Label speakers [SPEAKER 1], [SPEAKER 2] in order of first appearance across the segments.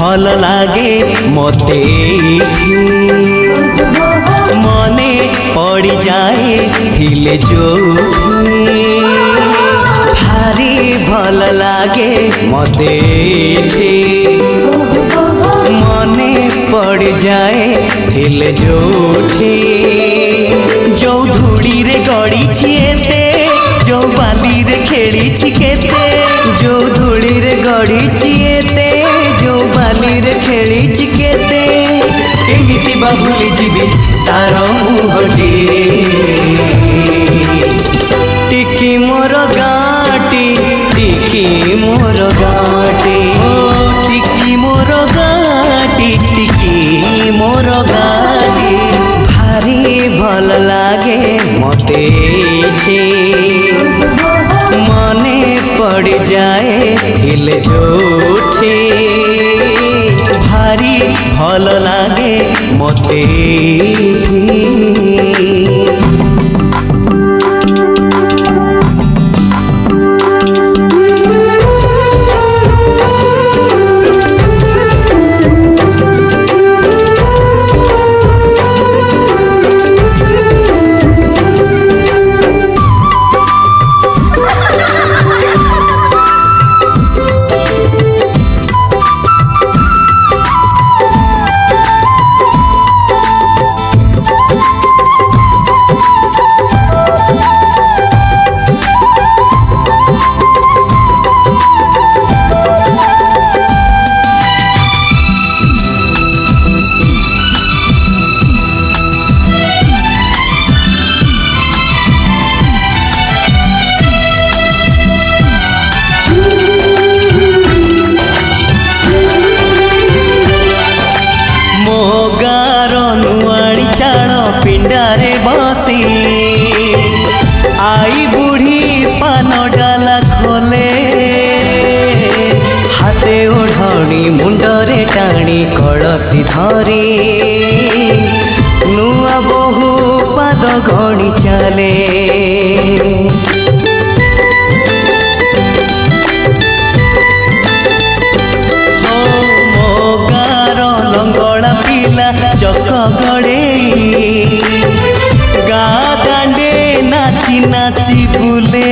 [SPEAKER 1] भल लागे मते मने पड़ी जाए थिले जो भारी भल लागे मते मने पड़ जाए थिले जोठी जो धूड़ी रे गड़ी छिएते जो बाली रे खेली छिकेते जो धूड़ी रे गड़ी छिएते जो बाली रे खेली छिकेते केमिति बा भूली जीवी तार मुहटी टिकी मोर गाटी टिकी मोर गाटी टिकी मोर गाटी टिकी मोर गाटी भारी भल लागे मते मने पड़ जाए थिले जोठी भारी भल लागे मते पिंडारे बसी आई बुढ़ी पान डाला खोले हाथे ओढ़णी मुंडरे टाणी कलसी धरी नुआ बहु पाद गणी चले लंगड़ा पिला चक गड़े गा दांडे नाची नाची बुले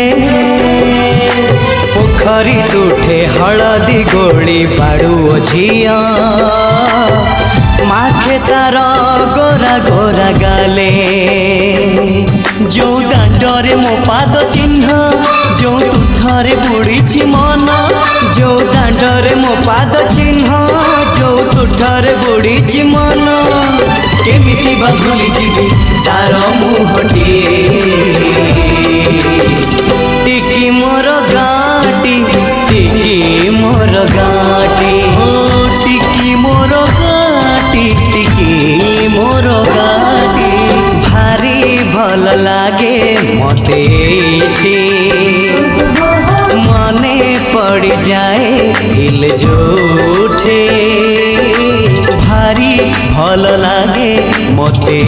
[SPEAKER 1] पोखरी तुठे हलदी गोली बाड़ू झिया माखे तार गोरा गोरा गाले जो दांडरे मो पाद चिन्ह जो तुठरे बुड़ी मन जो दांडरे मो पाद चिन्ह जो तुठरे बुड़ी मन केमिति बा भूली जीवी तार मुहटी टिकी मोर गाटी टिकी मोर गाटी टिकी मोर गाटी टिकी मोर गाटी भारी भल लागे मते मने पड़ जाए दिल जोठे भारी भल लागे मते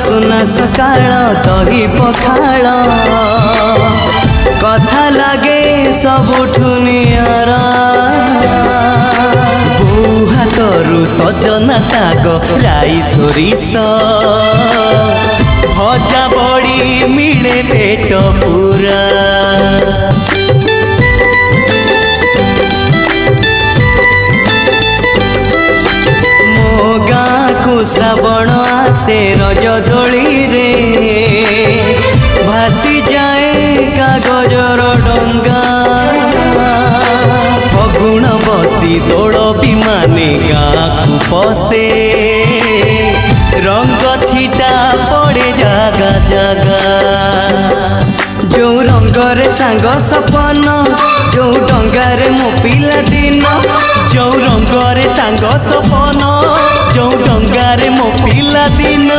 [SPEAKER 1] सुना सकाळ दही पखाळ कथा लागे सबुठु नियारा बो हातरु सजना साग राई सोरिष भजा बड़ी मिले पेट पूरा श्रावण आसे रज दोली रे भासी जाए कागजर डंगा फगुण बसी दौड़ विमाने गाँकु पसे रंग छिटा पड़े जागा जागा जो रंगरे सांग सपन जो डंगारे मो पिला दिन जो रंगरे सांग सपन जो डंगारे मो पिला दिन